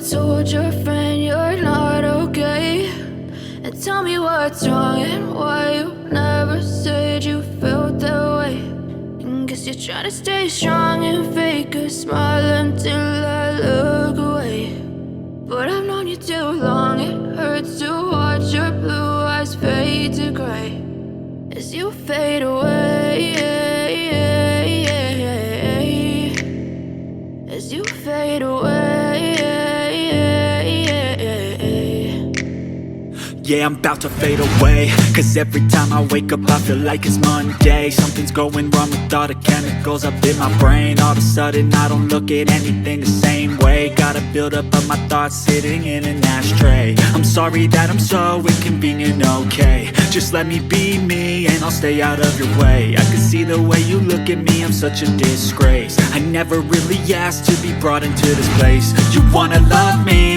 told your friend you're not okay? And tell me what's wrong and why you never said you felt that way. And guess you're trying to stay strong and fake a smile until I look away. But I've known you too long, it hurts to watch your blue eyes fade to gray as you fade away, as you fade away. Yeah, I'm about to fade away, cause every time I wake up I feel like it's Monday. Something's going wrong with all the chemicals up in my brain. All of a sudden I don't look at anything the same way. Got a buildup of my thoughts sitting in an ashtray. I'm sorry that I'm so inconvenient, okay? Just let me be me and I'll stay out of your way. I can see the way you look at me, I'm such a disgrace. I never really asked to be brought into this place. You wanna love me